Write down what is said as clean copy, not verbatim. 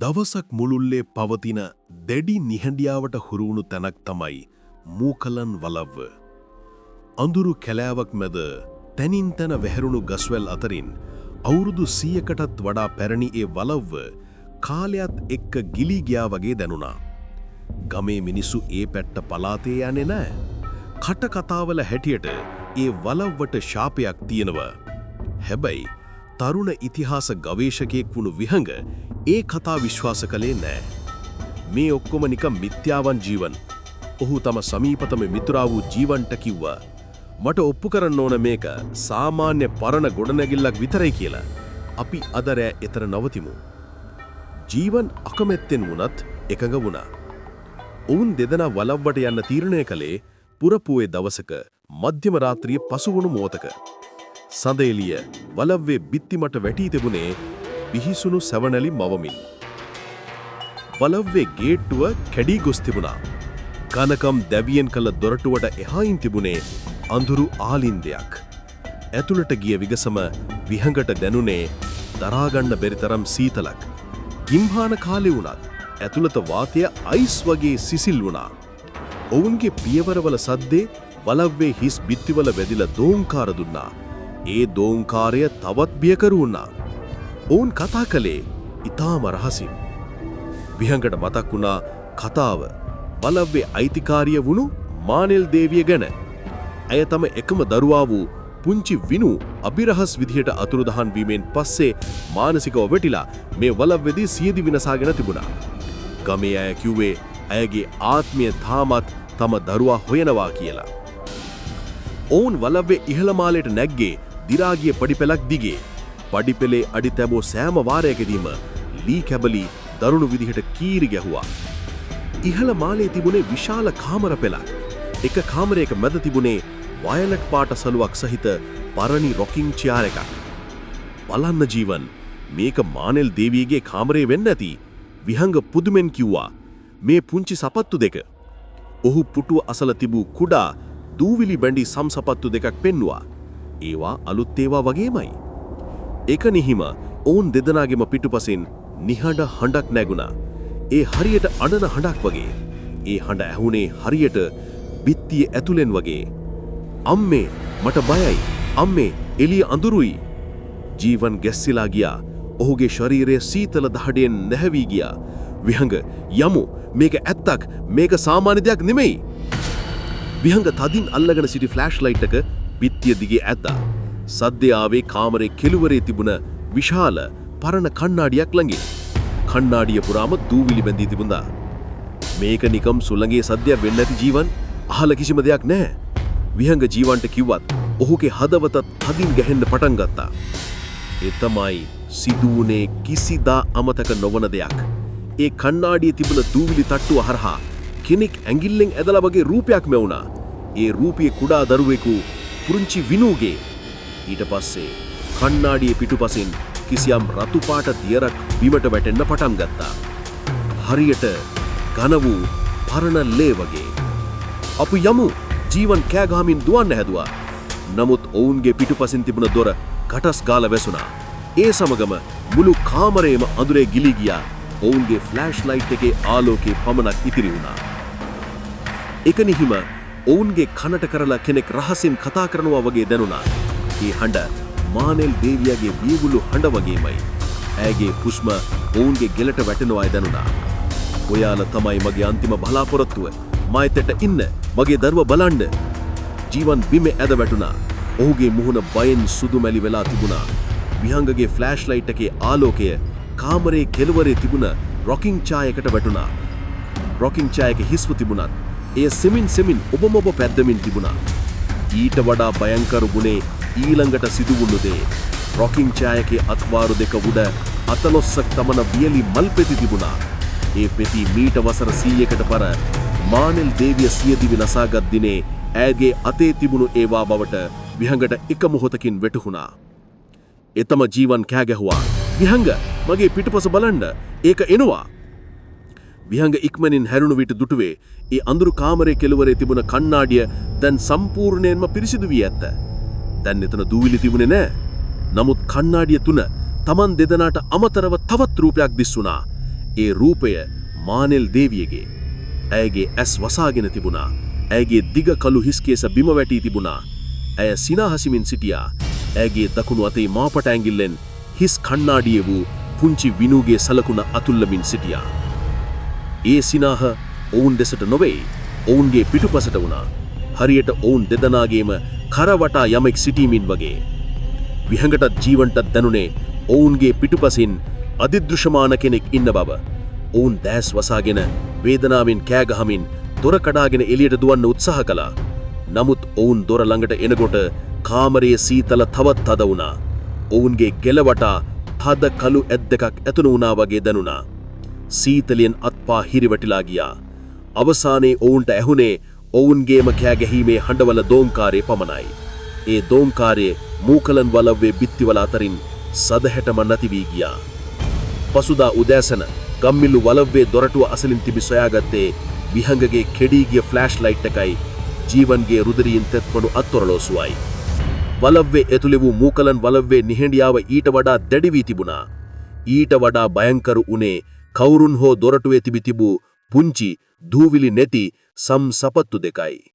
දවසක් මුළුල්ලේ පවතින දැඩි නිහඬියාවට හුරුවුණු තැනක් තමයි මූකලන් වලව්ව. අඳුරු කැලෑවක් මැද තැනින් තැන වැහැරුණු ගස්වැල් අතරින් අවුරුදු 100කටත් වඩා පැරණි ඒ වලව්ව කාලයත් එක්ක ගිලී ගියා වගේ දැනුණා. ගමේ මිනිස්සු ඒ පැත්ත පලාතේ යන්නේ නැහැ. කට කතාවල හැටියට ඒ වලව්වට ශාපයක් තියෙනවා. හැබැයි තරුණ ඉතිහාස ගවේෂකයෙක් වුණු විහඟ ඒ කතා විශ්වාස කළේ නෑ. මේ ඔක්කොම නිකම් මිත්‍යාවන් ජීවන්. ඔහු තම සමීපතම මිතුරා වූ ජීවන්ට කිව්වා මට ඔප්පු කරන්න ඕන මේක සාමාන්‍ය පරණ ගොඩනැගිල්ලක් විතරයි කියලා. අපි අද රෑ එතන නවතිමු. ජීවන් අකමැත්තෙන් වුණත් එකඟ වුණා. ඔවුන් දෙදෙනා වලව්වට යන්න තීරණය කළේ පුරපුවේ දවසක මධ්‍යම රාත්‍රියේ පසුවුණු මොහොතක. සඳ එළිය වලව්වේ බිත්ති මට වැටී තිබුණේ බිහිසුණු සැවනැලි මවමින්. වලව්වේ ගේට්ටුව කැඩී ගොස් තිබුණා. ඝනකම් දැවියෙන් කළ දොරටුවට එහායින් තිබුණේ අඳුරු ආලින්දයක්. ඇතුළට ගිය විගසම විහඟට දැනුනේ දරාගන්න බැරි තරම් සීතලක්. ගිම්හාන කාලේ වුණත් ඇතුළත වාතය අයිස් වගේ සිසිල් වුණා. ඔවුන්ගේ පියවරවල සද්දේ වලව්වේ හිස් බිත්තිවල වැදිලා දෝංකාර දුන්නා. ඒ දෝංකාරය තවත් බියකරු වුණා. ඔවුන් කතා කළේ ඉතාම රහසින්. විහඟට මතක් වුණා කතාව වලව්වේ අයිතිකාරිය වුණු මානෙල් දේවිය ගැන. ඇය තම එකම දරුවා වූ පුංචි විනු අභිරහස් විදිහට අතුරුදහන් වීමෙන් පස්සේ මානසිකව වැටිලා මේ වලව්වේදී සියදි විනසාගෙන තිබුණා. ගමේ අය කිව්වේ ඇයගේ ආත්මය තාමත් තම දරුවා හොයනවා කියලා. ඔවුන් වලව්වේ ඉහළ මාලයට නැග්ගේ දිරාගිය පඩිපෙළක් දිගේ. පඩිපෙළේ අඩි තැබූ සෑම වාරයකදීම ලී කැබලි දරුණු විදිහට කීරි ගැහුවා. ඉහළ මාලයේ තිබුණේ විශාල කාමර පෙළක්. එක කාමරයක මැද තිබුණේ වයලට් පාට සලුවක් සහිත පරණි රොකින් චෙයාර් එකක්. බලන්න ජීවන් මේක මානෙල් දේවියගේ කාමරේ වෙන්න ඇති. විහඟ පුදුමෙන් කිව්වා මේ පුංචි සපත්තු දෙක. ඔහු පුටුව අසල තිබූ කුඩා දූවිලි බැඳි සම්සපත්තු දෙකක් පෙන්නුවා. ඒවා අලුත් ඒවා වගේමයි. එක නිහිම ඔවුන් දෙදෙනාගේම පිටුපසින් නිහඬ හඬක් නැගුණා. ඒ හරියට අඬන හඬක් වගේ. ඒ හඬ ඇහුනේ හරියට බිත්තිය ඇතුලෙන් වගේ. අම්මේ මට බයයි. අම්මේ එළිය අඳුරුයි. ජීවන් ගැස්සිලා ගියා. ඔහුගේ ශරීරය සීතල දහඩයෙන් නැහැවී ගියා. විහඟ යමු මේක ඇත්තක් මේක සාමාන්‍ය දෙයක් නෙමෙයි. විහඟ තදින් අල්ලගෙන සිටි ෆ්ලෑෂ් ලයිට් එක බිත්තිය දිගේ ඇද්දා. සද්දේ ආවේ කාමරේ කෙළුවරේ තිබුණ විශාල පරණ කණ්ණාඩියක් ළඟින්. කණ්ණාඩිය පුරාම දූවිලි බැඳී තිබුණා. මේක නිකම් සුළඟේ සද්දයක් වෙන්න ඇති ජීවන්. අහල කිසිම දෙයක් නැහැ. විහඟ ජීවන්ට කිව්වත් ඔහුගේ හදවත තදින් ගැහෙන්න පටන් ගත්තා. ඒ තමයි සිදුවුනේ කිසිදා අමතක නොවන දෙයක්. ඒ කණ්ණාඩියේ තිබුණ දූවිලි තට්ටුව හරහා කෙනෙක් ඇඟිල්ලෙන් ඇදලා වගේ රූපයක් මැවුණා. ඒ රූපයේ කුඩා දරුවෙකු පුංචි විනුගේ. ඊට පස්සේ කණ්ණාඩියේ පිටුපසින් කිසියම් රතු පාට දියරක් බිමට වැටෙන්න පටන් ගත්තා. හරියට ඝන වූ පරණ ලේ වගේ. අපි යමු ජීවන් කෑ ගහමින් දුවන්න හැදුවා. නමුත් ඔවුන්ගේ පිටුපසින් තිබුණ දොර කටස් ගාලා වැසුණා. ඒ සමගම මුළු කාමරේම අඳුරේ ගිලී ගියා. ඔවුන්ගේ ෆ්ලෑෂ් ලයිට් එකේ ආලෝකයේ පමණක් ඉතිරි වුණා. එක නිහිම ඔවුන්ගේ කනට කරලා කෙනෙක් රහසින් කතා කරනවා වගේ දැනුණා. ඒ හඬ මානෙල් දේවියගේ බියගුළු හඬ වගේමයි. ඇයගේ හුස්ම ඔවුන්ගේ ගෙලට වැටෙනවායි දැනුණා. ඔයාලා තමයි මගේ අන්තිම බලාපොරොත්තුව. මයිතට ඉන්න මගේ දරුවා බලන්න. ජීවන් බිමේ ඇද වැටුණා. ඔහුගේ මුහුණ බයෙන් සුදු මැලි වෙලා තිබුණා. විහඟගේ ෆ්ලෑෂ් ලයිට් එකේ ආලෝකය කාමරේ කෙළවරේ තිබුණ රොකින් ඡායයකට වැටුණා. රොකින් ඡායයක හිස්ව තිබුණත් එය සෙමින් ඔබම ඔබ පැද්දමින් තිබුණා. ඊට වඩා භයංකර ගුණේ ඊළඟට සිදුවුණු දේ. රොකින් ඡායයකේ අත්වාරු දෙක උඩ අතලොස්සක් තමන වියලි මල් පෙති තිබුණා. ඒ පෙති මීට වසර 100කට පෙර මානෙල් දේවිය සියදිවි නසාගත් දිනේ ඇයගේ අතේ තිබුණු ඒවා බවට විහඟට එක මොහොතකින් වැටහුණා. එතම ජීවන් කෑ ගැහුවා. විහඟ මගේ පිටුපස බලන්න ඒක එනවා. විහඟ ඉක්මනින් හැරුණු විට දුටුවේ ඒ අඳුරු කාමරේ කෙළවරේ තිබුණ කණ්ණාඩිය දැන් සම්පූර්ණයෙන්ම පිරිසිදු වී ඇත්ත. දැන් එතන දූවිලි තිබුණේ නැහැ. නමුත් කණ්ණාඩිය තුන Taman දෙදෙනාට අමතරව තවත් රූපයක් දිස්සුණා. ඒ රූපය මානෙල් දේවියගේ. ඇයගේ ඇස් වසාගෙන තිබුණා. ඇයගේ දිග කළු හිස්කේස බිම වැටී තිබුණා. ඇය සිනාහසිමින් සිටියා. ඇයගේ දකුණු අතේ මාපට ඇඟිල්ලෙන් හිස් කණ්ණාඩිය වූ පුංචි විනුගේ සලකුණ අතුල්ලමින් සිටියා. ඒ සිනාහ ඔවුන් දෙසට නොවේ, ඔවුන්ගේ පිටුපසට වුණා. හරියට ඔවුන් දෙදෙනාගේම කරවටා යමෙක් සිටීමින් වගේ. විහඟටත් ජීවන්ටත් දැනුනේ ඔවුන්ගේ පිටුපසින් අදිදෘශ්‍යමාන කෙනෙක් ඉන්න බව. ඔවුන් දැස් වසාගෙන වේදනාවෙන් කෑ ගහමින් දොර කඩාගෙන එළියට දුවන්න උත්සාහ කළා. නමුත් ඔවුන් දොර ළඟට එනකොට කාමරයේ සීතල තවත් තද වුණා. ඔවුන්ගේ ගෙලවටා තද කළු ඇත් දෙකක් ඇතුණු වුණා වගේ දැනුණා. සීතලෙන් අත්පා හිරිවැටිලා ගියා. අවසානයේ ඔවුන්ට ඇහුනේ ඔවුන්ගේම කෑ ගැහීමේ හඬවල දෝංකාරය පමණයි. ඒ දෝංකාරයේ මූකලන් වලව්වේ බිත්තිවල අතරින් සදහැටම නැති වී ගියා. පසුදා උදෑසන ගම්මිල්ලු වලව්වේ දොරටුව අසලින් තිබි සොයාගත්තේ විහඟගේ කෙඩී ගිය ෆ්ලෑෂ් ලයිට් එකයි ජීවන්ගේ රුධිරයෙන් තෙත්පණු අත්ඔරලෝසුවයි. වලව්වේ ඇතුළේ වූ මූකලන් වලව්වේ නිහඬියාව ඊට වඩා දැඩි වී තිබුණා. ඊට වඩා භයංකර උනේ කවුරුන් හෝ දොරටුවේ තිබූ පුංචි දූවිලි නැති සම් සපත්තු දෙකයි.